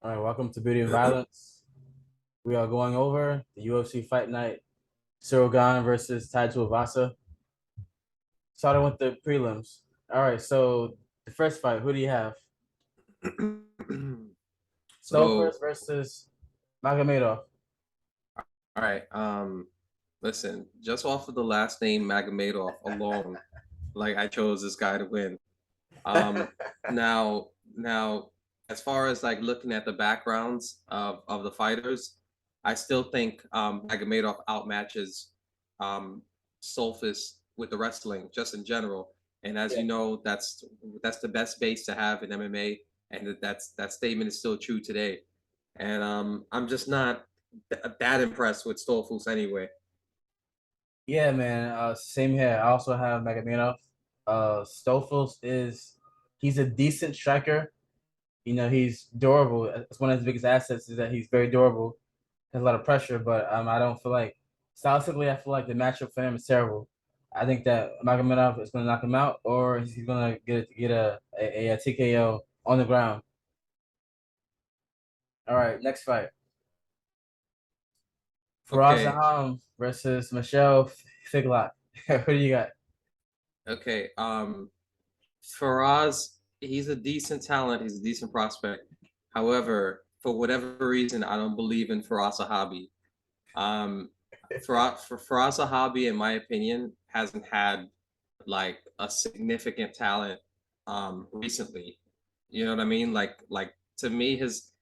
All right, welcome to Beauty and Violence. We are going over the UFC Fight Night, Cyril Gane versus Tai Tuivasa. Starting with the prelims. All right, so the first fight, who do you have? Solfos So, versus Magomedov. all right. Listen, just off of the last name Magomedov alone, like I chose this guy to win. Um, now, as far as like looking at the backgrounds of the fighters, I still think Magomedov outmatches um Solfos with the wrestling just in general. And as Yeah, you know, that's the best base to have in MMA, and that statement is still true today. And I'm just not that impressed with Stolfus anyway. yeah, man. Same here. I also have Magomedov. Stolfos he's a decent striker. You know, he's durable. It's one of his biggest assets is that he's very durable. Has a lot of pressure, but I don't feel like stylistically, I feel like the matchup for him is terrible. I think that Magomedov is going to knock him out, or he's going to get a TKO on the ground. All right, next fight: Faraz Okay, versus Michelle Figlock. Who do you got? okay. Faraz, he's a decent talent. He's a decent prospect. However, for whatever reason, I don't believe in Faraz Sahabi. Um, for Faraz Sahabi, in my opinion, hasn't had like a significant talent recently. You know what I mean? Like to me, his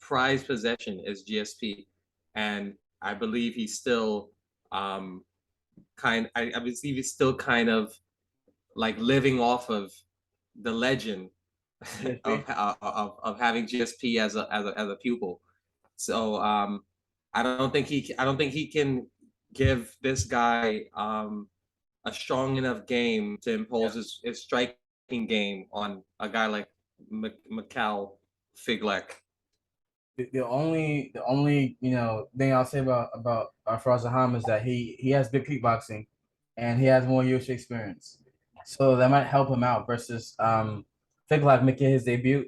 prized possession is GSP, and I believe he's still I believe he's still kind of like living off of the legend GSP? of having GSP as a pupil. So I don't think he can give this guy a strong enough game to Yeah. impose his striking game on a guy like Macau Figlock. The only thing I'll say about Faraz is that he has good kickboxing, and he has more UFC experience, so that might help him out versus Figlock making his debut.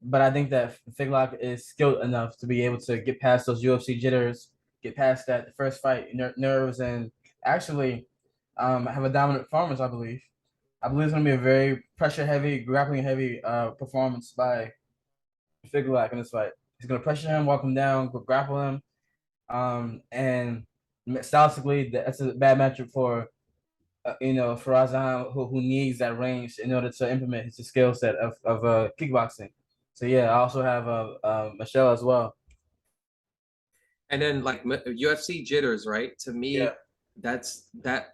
But I think that Figlock is skilled enough to be able to get past those UFC jitters, get past that first fight nerves, and actually have a dominant performance. I believe it's going to be a very pressure heavy, grappling heavy performance by Figlock in this fight. He's gonna pressure him, walk him down, grapple him. And stylistically, that's a bad matchup for Faraz who needs that range in order to implement his skill set of kickboxing. So yeah, I also have Michelle as well. And then like UFC jitters, right? To Yeah, me, that's that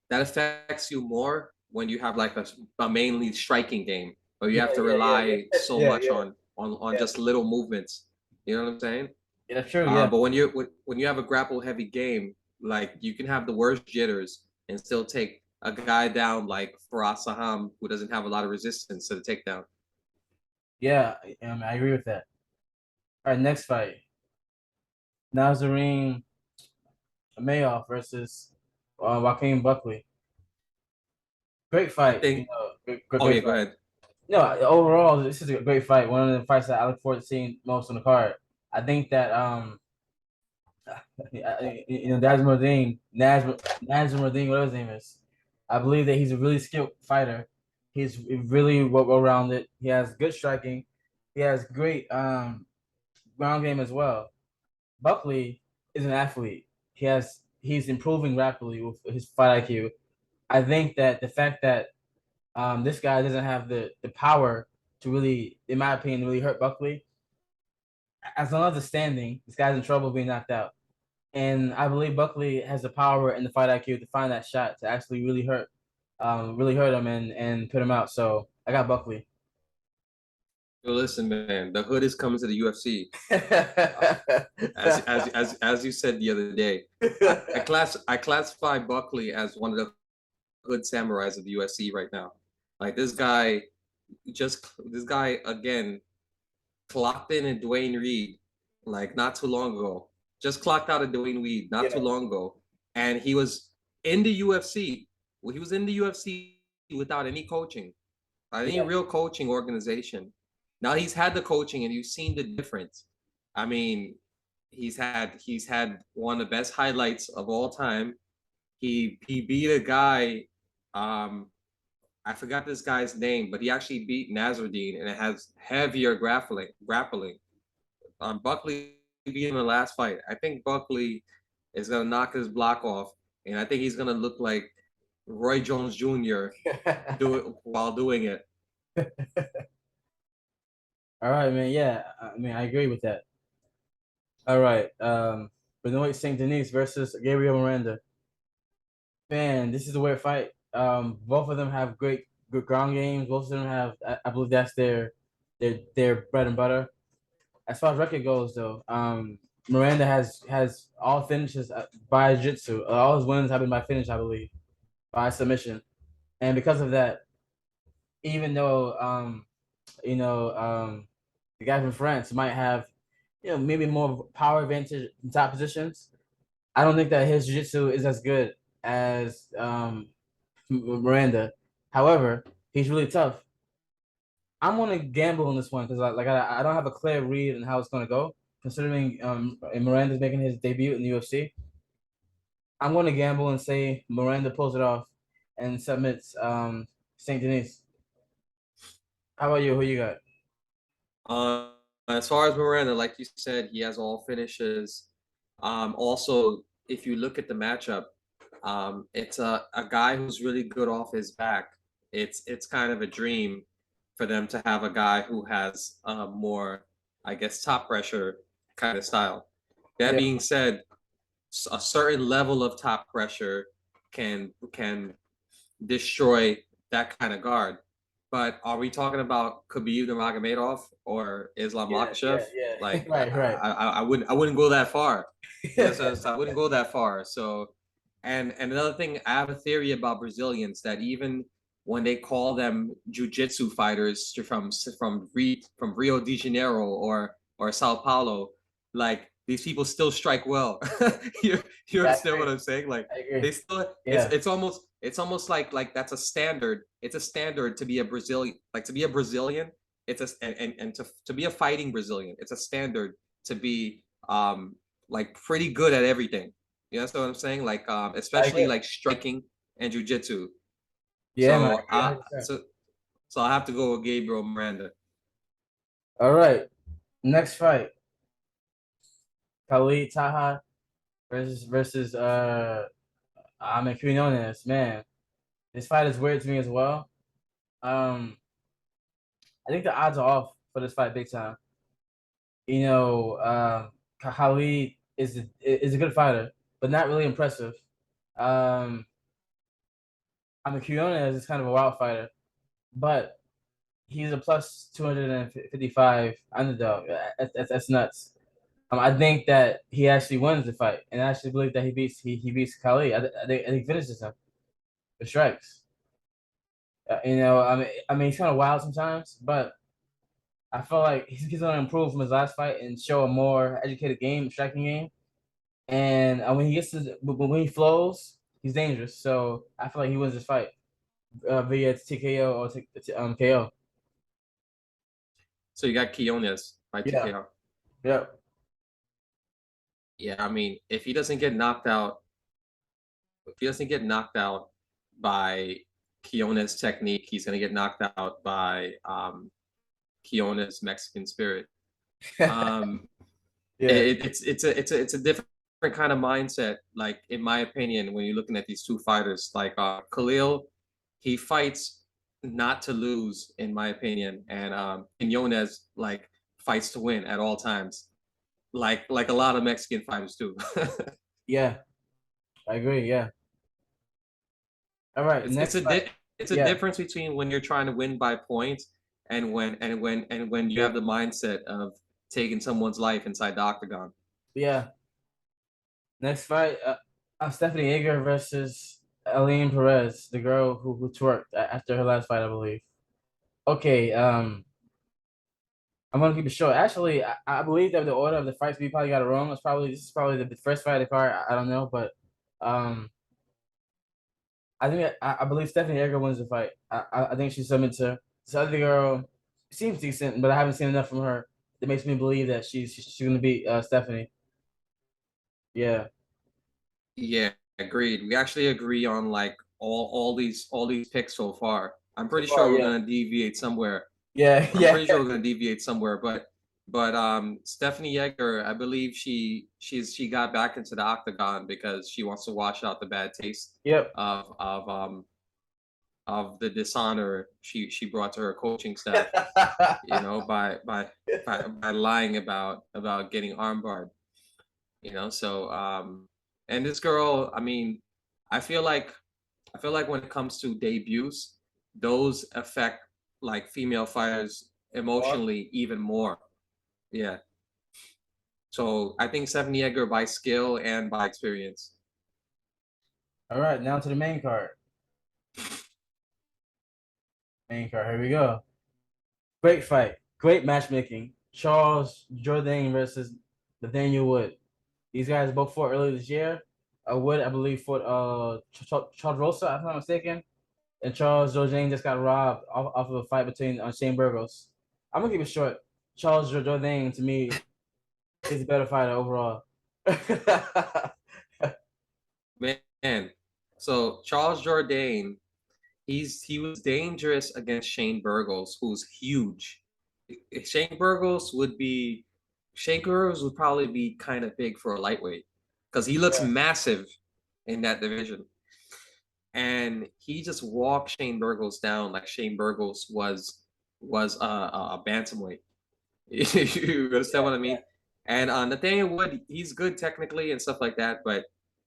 affects you more when you have like a mainly striking game, or you yeah, have to yeah, yeah, rely yeah, so yeah, much yeah, on yeah. just little movements. You know what I'm saying? Yeah, that's true. Yeah, But when you have a grapple heavy game, like you can have the worst jitters and still take a guy down like Faraz Saham, who doesn't have a lot of resistance to the takedown. yeah. I agree with that. All right, next fight: Nazarene Mayoff versus Joaquin Buckley. Great I fight, think. Oh yeah, great go fight. ahead. No, overall, this is a great fight. One of the fights that I look forward to seeing most on the card. I think that Nazarene, whatever his name is, I believe that he's a really skilled fighter. He's really well rounded. He has good striking. He has great ground game as well. Buckley is an athlete. He's improving rapidly with his fight IQ. I think that the fact that this guy doesn't have the power to really, in my opinion, really hurt Buckley. As long as it's standing, this guy's in trouble being knocked out. And I believe Buckley has the power and the fight IQ to find that shot to actually really hurt him and put him out. So I got Buckley. Yo, listen, man, the hood is coming to the UFC. Uh, as you said the other day, I classify Buckley as one of the hood samurais of the UFC right now. Like this guy again clocked in Dwayne Reed like not too long ago. Just clocked out of Dwayne Reed not too Yeah, long ago, and he was in the UFC. Well, he was in the UFC without any coaching, any yeah, real coaching organization. Now he's had the coaching, and you've seen the difference. I mean, he's had one of the best highlights of all time. He beat a guy. I forgot this guy's name, but he actually beat Nazarene, and it has heavier grappling. Buckley beat him in the last fight. I think Buckley is gonna knock his block off, and I think he's gonna look like Roy Jones Jr. do it while doing it. All right, man. Yeah, I mean, I agree with that. All right. Benoit Saint Denis versus Gabriel Miranda. Man, this is a weird fight. Both of them have great good ground games. Both of them have, I believe that's their bread and butter. As far as record goes, though, Miranda has all finishes by jiu-jitsu. All his wins have been by finish, I believe, by submission. And because of that, even though the guy from France might have, maybe more power advantage in top positions, I don't think that his jiu-jitsu is as good as Miranda. However, he's really tough. I'm gonna gamble on this one because I don't have a clear read on how it's gonna go. Considering Miranda's making his debut in the UFC, I'm gonna gamble and say Miranda pulls it off and submits Saint Denis. How about you? Who you got? As far as Miranda, like you said, he has all finishes. Also, if you look at the matchup, it's a guy who's really good off his back. It's kind of a dream for them to have a guy who has more, I guess, top pressure kind of style. That Yeah, being said, a certain level of top pressure can destroy that kind of guard. But are we talking about Khabib Nurmagomedov or Islam yeah, Makhachev? yeah. Like Right. I wouldn't go that far. Yes, I wouldn't go that far. So, and another thing, I have a theory about Brazilians that even when they call them jiu-jitsu fighters from Rio de Janeiro or Sao Paulo, like these people still strike well. you you Yeah, I understand what agree. I'm saying? Like I agree. they still Yeah, it's almost like that's a standard. It's a standard to be a Brazilian, like to be a Brazilian. It's a and to be a fighting Brazilian. It's a standard to be like pretty good at everything. You know what I'm saying? Like I especially agree. like striking and jujitsu. Yeah, man, I So agree 100%. so I have to go with Gabriel Miranda. All right, next fight: Khalid Taha versus Quinones. Man, this fight is weird to me as well. Um, I think the odds are off for this fight big time. Khalid is a good fighter, but not really impressive. Um, Quinones is kind of a wild fighter, but he's a plus 255 underdog. That's nuts. I think that he actually wins the fight, and I actually believe that he beats Kali. I think he finishes him with strikes. I mean, he's kind of wild sometimes, but I feel like he's going to improve from his last fight and show a more educated game, striking game. And when he flows, he's dangerous. So I feel like he wins this fight via TKO or KO. So you got Quinones by Yeah, TKO. yeah, Yeah, I mean, if he doesn't get knocked out by Quinones' technique, he's gonna get knocked out by Quinones' Mexican spirit. Um, yeah, it's a different kind of mindset. Like in my opinion, when you're looking at these two fighters, like Khalil, he fights not to lose, in my opinion, and Quinones like fights to win at all times, like a lot of Mexican fighters do. yeah. I agree. Yeah. All right. It's it's Next a fight. di- it's a Yeah, difference between when you're trying to win by points and when you yeah, have the mindset of taking someone's life inside the octagon. yeah. Next fight. Stephanie Edgar versus Aline Perez, the girl who twerked after her last fight, I believe. Okay. I'm gonna keep it short. Actually, I believe that the order of the fights we probably got it wrong. This is probably the first fight of the card. I don't know, but um, I think I believe Stephanie Edgar wins the fight. I think she submits her. This other girl, seems decent, but I haven't seen enough from her that makes me believe that she's gonna beat Stephanie. Yeah. Yeah, agreed. We actually agree on like all these picks so far. I'm So pretty far, sure we're yeah. gonna deviate somewhere. Yeah, I'm yeah. pretty sure we're gonna deviate somewhere, but Stephanie Edgar, I believe she got back into the octagon because she wants to wash out the bad taste Yep. of of the dishonor she brought to her coaching staff, by lying about getting armbarred, So and this girl, I mean, I feel like I feel like when it comes to debuts, those affect like female fighters More. emotionally even more. Yeah. So I think Stephanie Edgar by skill and by experience. All right, now to the main card. Main card. Here we go. Great fight. Great matchmaking. Charles Jourdain versus Nathaniel Wood. These guys both fought earlier this year. Wood, I believe, fought Charles Rosa, if I'm not mistaken. And Charles Jourdain just got robbed off of a fight between Shane Burgos. I'm gonna keep it short. Charles Jourdain, to me, is a better fighter overall. Man. So Charles Jourdain, he was dangerous against Shane Burgos, who's huge. Shane Burgos would be Shane Burgos would probably be kind of big for a lightweight because he looks Yeah. massive in that division. And he just walked Shane Burgos down like Shane Burgos was a bantamweight. You understand what I mean? And Nathaniel Wood, he's good technically and stuff like that, but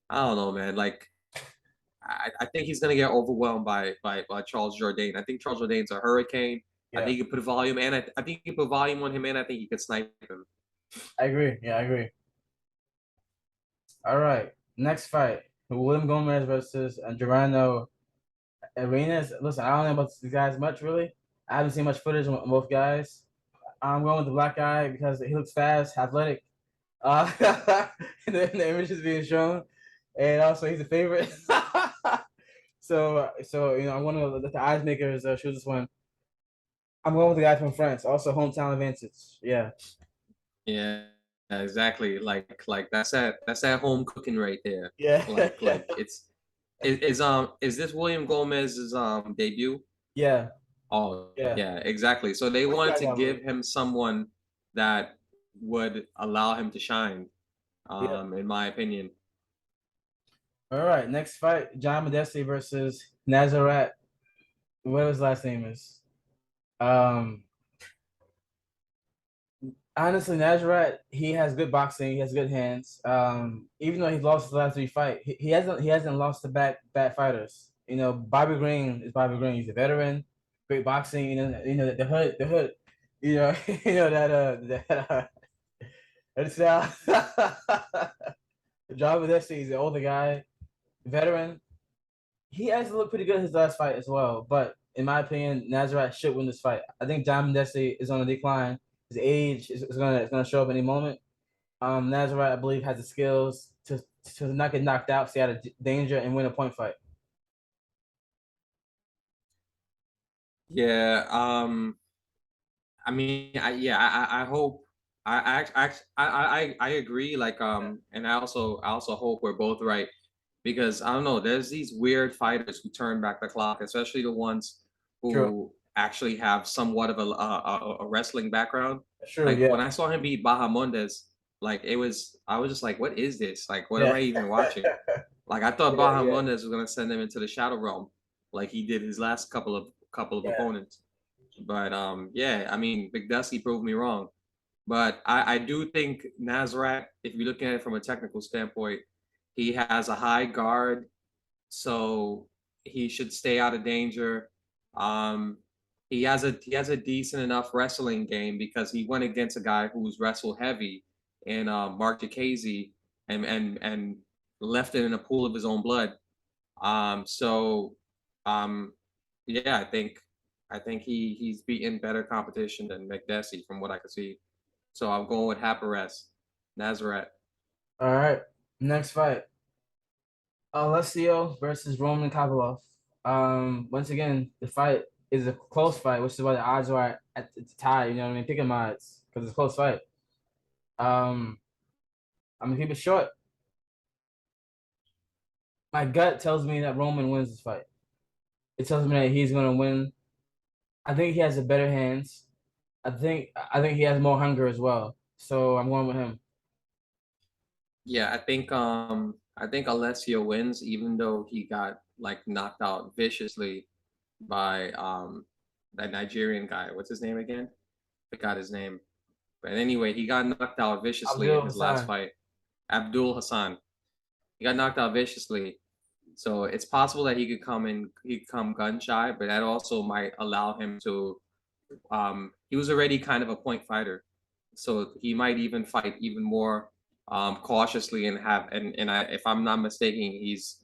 I don't know, man. Like I think he's gonna get overwhelmed by Charles Jourdain. I think Charles Jourdain's a hurricane. I Yeah, think you can put volume, and I think you can put volume on him, and I think you could snipe him. I agree. Yeah, I agree. All right, next fight: William Gomez versus Gerardo Arenas. Listen, I don't know about these guys much really. I haven't seen much footage on both guys. I'm going with the black guy because he looks fast, athletic. Uh, the image is being shown, and also he's a favorite. So I'm going to let the eyes makers choose this one. I'm going with the guy from France, also hometown advantage. Yeah, Yeah, exactly. Like that's that home cooking right there. yeah, Like is this William Gomez's debut? yeah, Oh yeah. yeah, exactly. So they Which wanted guy to got give William? him someone that would allow him to shine, Yeah. in my opinion. All right, next fight: John Medesi versus Nazareth. Whatever his last name is. Um, Honestly, Nazareth, he has good boxing. He has good hands. Even though he's lost his last three fights, he hasn't lost to bad fighters. Bobby Green is Bobby Green. He's a veteran, great boxing. The hood. You know, it's John Medesi is the older guy, veteran. He actually looked pretty good his last fight as well. But in my opinion, Nazareth should win this fight. I think John Medesi is on a decline. His age is gonna show up any moment. Nazareth, I believe, has the skills to not get knocked out, stay out of danger, and win a point fight. Yeah, I mean, I hope I agree. Like, and I also hope we're both right because I don't know. There's these weird fighters who turn back the clock, especially the ones True. who actually have somewhat of a wrestling background. True. Like Yeah. when I saw him beat Bahamondes, like I was just like, what is this? Like, what am Yeah. I even watching? Like I thought Yeah. Yeah. Bahamondes was gonna send him into the shadow realm, like he did his last couple of Yeah. opponents. But yeah, I mean, Big Dusty proved me wrong. But I do think Nazareth, if you're looking at it from a technical standpoint, he has a high guard, so he should stay out of danger. Um, he has a decent enough wrestling game because he went against a guy who's wrestle heavy and Mark Jacasey and left it in a pool of his own blood. So um, yeah, I think he's beaten better competition than McDessie from what I could see. So I'm going with Paris, Nazareth. All right. Next fight: Alessio versus Roman Kovalev. Once again, the fight is a close fight, which is why the odds are at it's tied. You know what I mean? Picking odds because it's a close fight. Um, I'm gonna keep it short. My gut tells me that Roman wins this fight. It tells me that he's gonna win. I think he has the better hands. I think he has more hunger as well. So I'm going with him. Yeah, I think Alessio wins, even though he got like knocked out viciously by that Nigerian guy. What's his name again? Forgot his name. But anyway, he got knocked out viciously in Abdul his last Hassan. fight. Abdul Hassan. He got knocked out viciously. So it's possible that he could come gun shy, but that also might allow him to he was already kind of a point fighter. So he might even fight even more cautiously and if I'm not mistaken, he's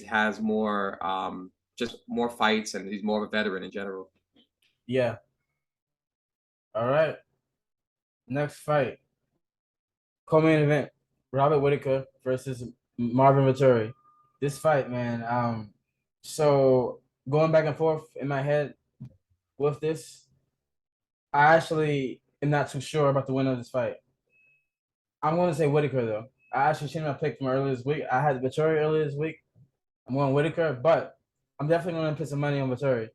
has more just more fights and he's more of a veteran in general. Yeah. All right. Next fight. Co-main event. Robert Whittaker versus Marvin Vettori. This fight, man. So going back and forth in my head with this, I actually am not too sure about the winner of this fight. I'm going to say Whittaker though. I actually changed my pick from earlier this week. I had Vettori earlier this week. I'm going Whittaker, but I'm definitely going to put some money on Vettori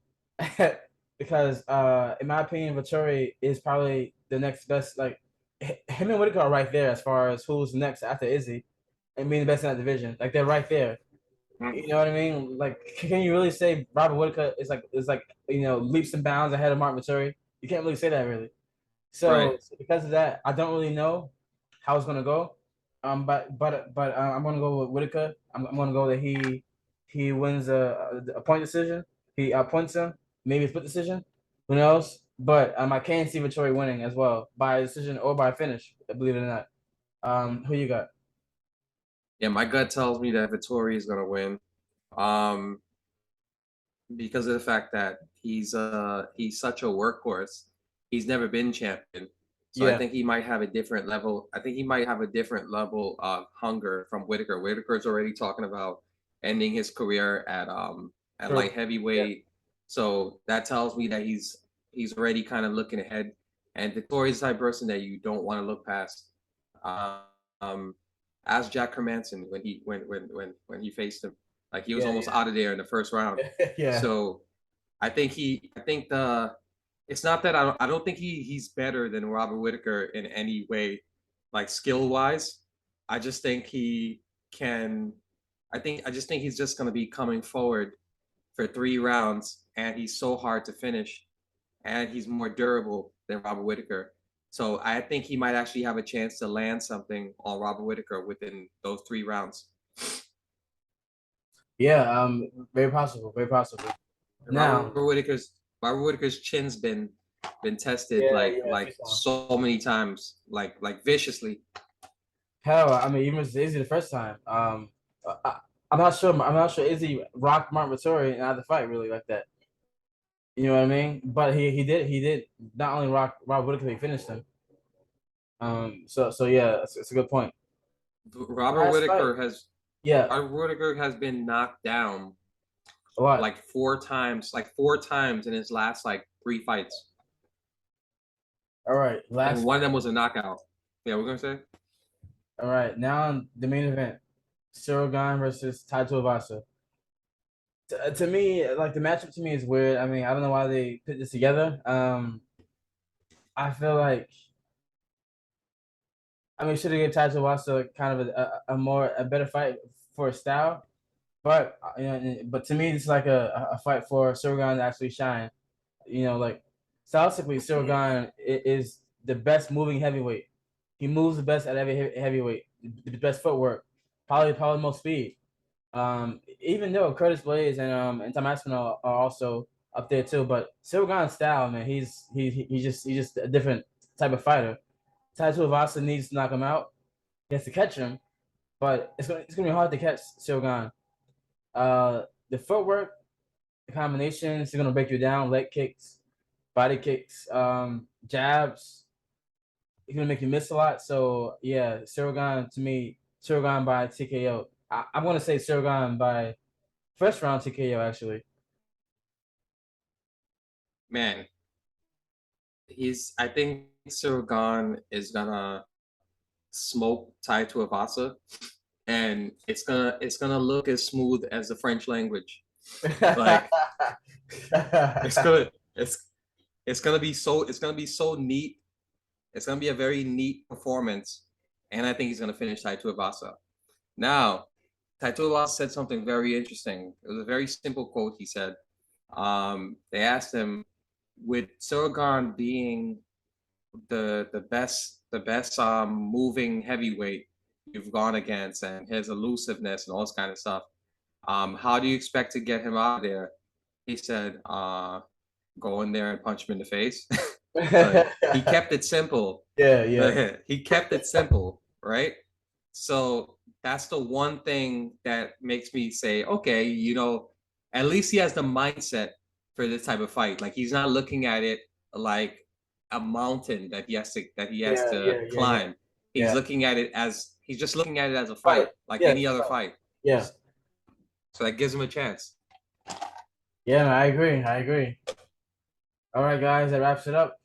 because, in my opinion, Vettori is probably the next best. Like him and Whittaker are right there as far as who's next after Izzy and being the best in that division. Like they're right there. You know what I mean? Like, can you really say Robert Whittaker is like leaps and bounds ahead of Martin Vettori? You can't really say that really. Right. So because of that, I don't really know how it's gonna go. But I'm gonna go with Whittaker. I'm gonna go that he wins a point decision. He appoints him. Maybe a split decision. Who knows? But I can see Vittori winning as well by decision or by finish. Believe it or not. Who you got? Yeah, my gut tells me that Vittori is gonna win. Um, because of the fact that he's such a workhorse. He's never been champion. So I Yeah, think he might have a different level. I think he might have a different level of hunger from Whittaker. Whittaker's already talking about ending his career at true. light Yeah, heavyweight. So that tells me that he's already kind of looking ahead. And Vittori's the type of person that you don't want to look past. Um, ask Jack Hermanson when he faced him. Like he was yeah, almost out of there in the first round. yeah, So I think it's not that I don't think he's better than Robert Whittaker in any way, like skill wise. I just think he can. I just think he's just going to be coming forward for 3 rounds, and he's so hard to finish, and he's more durable than Robert Whittaker. So I think he might actually have a chance to land something on Robert Whittaker within those 3 rounds. yeah. Very possible. Very possible. Now, Robert Whittaker's Robert Whittaker's chin's been tested yeah, yeah. like so many times, like viciously. Hell, I mean, even if it's Izzy the first time. I, I'm not sure. I'm not sure Izzy rocked Martin Vittori in either fight really like that. You know what I mean? But he did not only rock Whittaker, he finished him. So yeah, it's a good point. Robert Last fight, Whittaker has yeah, Robert Whittaker has been knocked down a lot. like 4 times in his last like 3 fights, All right, and last one of fight. them was a knockout. Yeah, we're gonna say. All right, now on the main event, Cyril Gane versus Tai Tuivasa. To me, like the matchup to me is weird. I mean, I don't know why they put this together. I feel like should have given Tai Tuivasa kind of a better fight for a style. But but to me, it's like a fight for Sorgan to actually shine. Like stylistically, Sorgan is the best moving heavyweight. He moves the best at every heavyweight, the best footwork, probably most speed. Even though Curtis Blades and Tom Aspinall are also up there too, but Sorgan's style, man, he's just a different type of fighter. Tai Tuivasa needs to knock him out. He has to catch him, but it's gonna be hard to catch Sorgan. The footwork, the combinations, is gonna break you down. Leg kicks, body kicks, jabs. It's gonna make you miss a lot. So yeah, Sirgan to me, Sirgan by TKO. I'm gonna say Sirgan by first round TKO actually. Man, I think Sirgan is gonna smoke Tai Tuivasa, and it's gonna look as smooth as the French language. Like it's gonna it's it's gonna be so neat. It's gonna be a very neat performance, and I think he's gonna finish Tai Tuivasa. Now, Tai Tuivasa said something very interesting. It was a very simple quote. He said, they asked him, with Sirgan being the best moving heavayWeight you've gone against, and his elusiveness and all this kind of stuff, how do you expect to get him out of there? He said, go in there and punch him in the face. But he kept it simple. Yeah. He kept it simple, right? So that's the one thing that makes me say, okay, at least he has the mindset for this type of fight. Like, he's not looking at it like a mountain that he has to climb. He's looking at it as he's just looking at it as a fight, like any other fight. Yeah. So that gives him a chance. Yeah, I agree. All right, guys, that wraps it up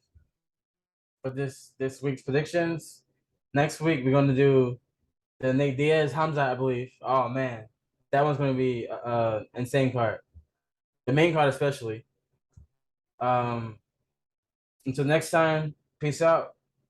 for this week's predictions. Next week we're gonna do the Nate Diaz Hamza, I believe. Oh man, that one's gonna be insane card. The main card especially. Until next time, peace out.